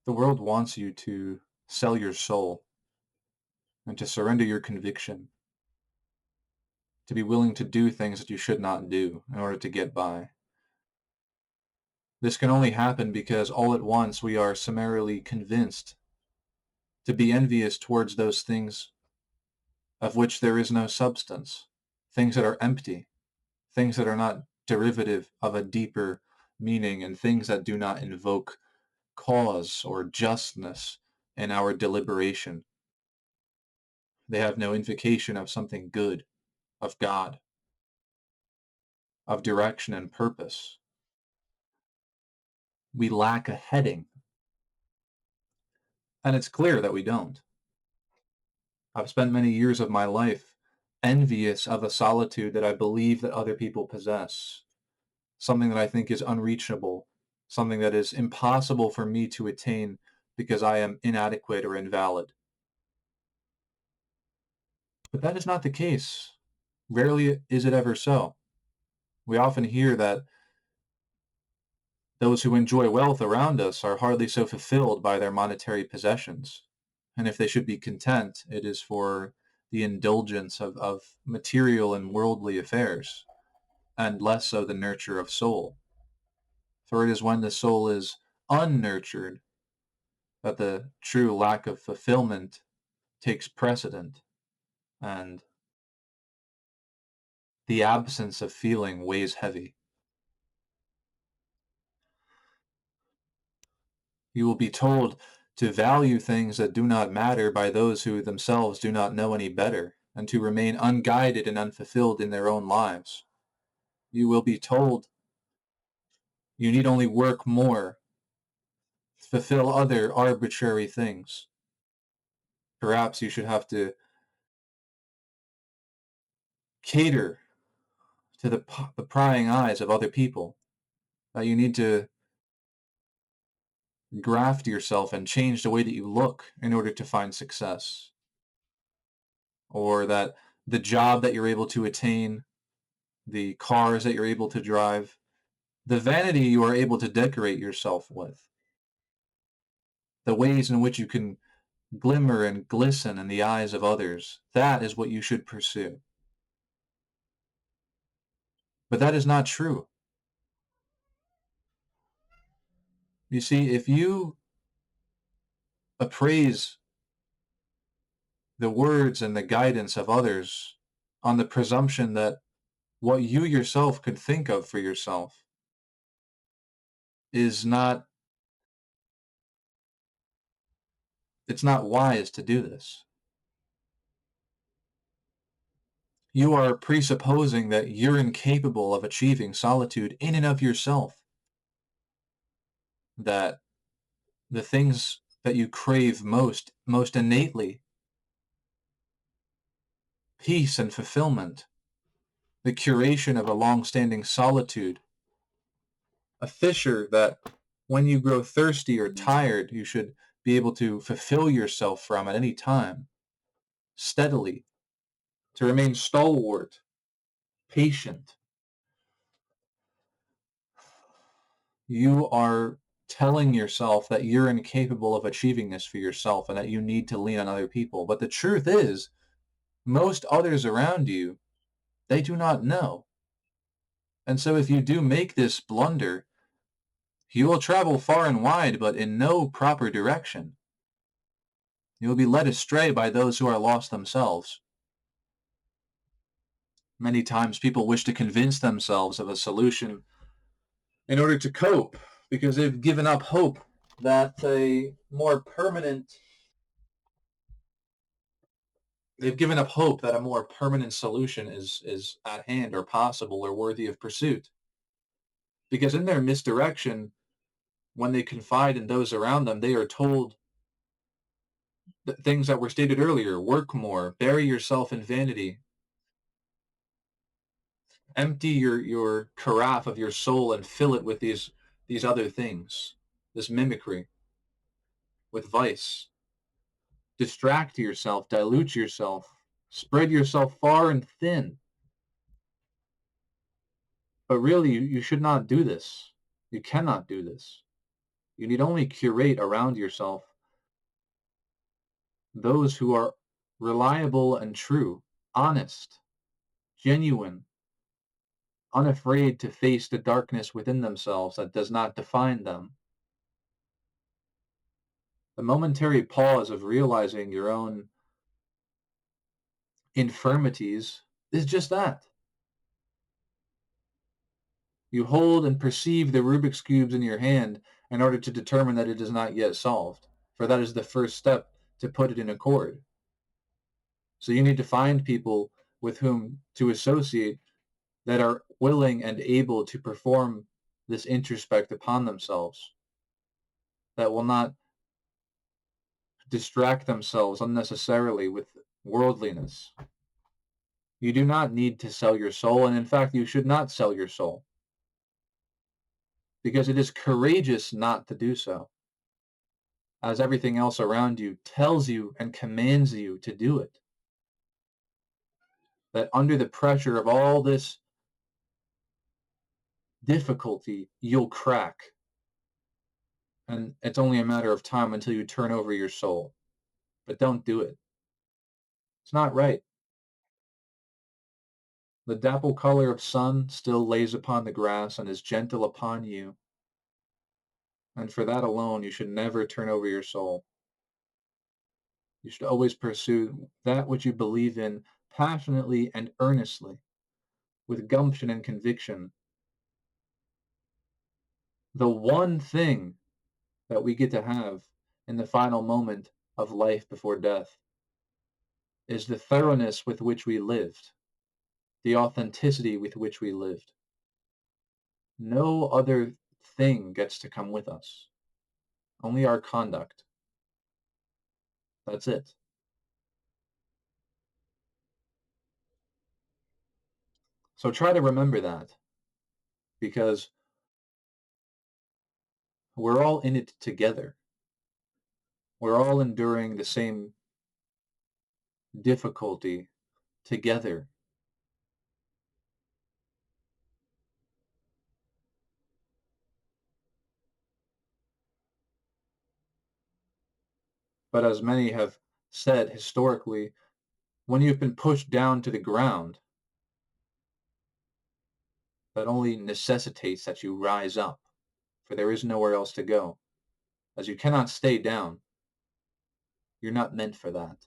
The world wants you to sell your soul and to surrender your conviction, to be willing to do things that you should not do in order to get by. This can only happen because all at once we are summarily convinced to be envious towards those things of which there is no substance, things that are empty, things that are not derivative of a deeper meaning, and things that do not invoke cause or justness in our deliberation. They have no invocation of something good, of God, of direction and purpose. We lack a heading, and it's clear that we don't. I've spent many years of my life envious of a solitude that I believe that other people possess, something that I think is unreachable, something that is impossible for me to attain because I am inadequate or invalid. But that is not the case. Rarely is it ever so. We often hear that those who enjoy wealth around us are hardly so fulfilled by their monetary possessions. And if they should be content, it is for the indulgence of material and worldly affairs, and less so the nurture of soul. For it is when the soul is unnurtured that the true lack of fulfillment takes precedent, and the absence of feeling weighs heavy. You will be told to value things that do not matter by those who themselves do not know any better, and to remain unguided and unfulfilled in their own lives. You will be told you need only work more, fulfill other arbitrary things. Perhaps you should have to cater to the prying eyes of other people, that you need to graft yourself and change the way that you look in order to find success, or that the job that you're able to attain, the cars that you're able to drive, the vanity you are able to decorate yourself with, the ways in which you can glimmer and glisten in the eyes of others, that is what you should pursue. But that is not true. You see, if you appraise the words and the guidance of others on the presumption that what you yourself could think of for yourself is not, it's not wise to do this. You are presupposing that you're incapable of achieving solitude in and of yourself, that the things that you crave most innately, peace and fulfillment, the curation of a long-standing solitude, a fissure that when you grow thirsty or tired, you should be able to fulfill yourself from at any time, steadily, to remain stalwart, patient. You are telling yourself that you're incapable of achieving this for yourself and that you need to lean on other people. But the truth is, most others around you, they do not know. And so if you do make this blunder, you will travel far and wide, but in no proper direction. You will be led astray by those who are lost themselves. Many times people wish to convince themselves of a solution in order to cope, because they've given up hope that a more permanent solution is at hand or possible or worthy of pursuit. Because in their misdirection, when they confide in those around them, they are told things that were stated earlier: work more, bury yourself in vanity, empty your carafe of your soul and fill it with these other things, this mimicry, with vice. Distract yourself, dilute yourself, spread yourself far and thin. But really, you should not do this. You cannot do this. You need only curate around yourself those who are reliable and true, honest, genuine, unafraid to face the darkness within themselves that does not define them. The momentary pause of realizing your own infirmities is just that. You hold and perceive the Rubik's Cubes in your hand in order to determine that it is not yet solved, for that is the first step to put it in accord. So you need to find people with whom to associate that are willing and able to perform this introspect upon themselves, that will not distract themselves unnecessarily with worldliness. You do not need to sell your soul, and in fact, you should not sell your soul, because it is courageous not to do so, as everything else around you tells you and commands you to do it. That under the pressure of all this difficulty, you'll crack. And it's only a matter of time until you turn over your soul. But don't do it. It's not right. The dapple color of sun still lays upon the grass and is gentle upon you. And for that alone, you should never turn over your soul. You should always pursue that which you believe in passionately and earnestly, with gumption and conviction. The one thing that we get to have in the final moment of life before death is the thoroughness with which we lived, the authenticity with which we lived. No other thing gets to come with us, only our conduct. That's it. So try to remember that, because we're all in it together. We're all enduring the same difficulty together. But as many have said historically, when you've been pushed down to the ground, that only necessitates that you rise up, for there is nowhere else to go. As you cannot stay down, you're not meant for that.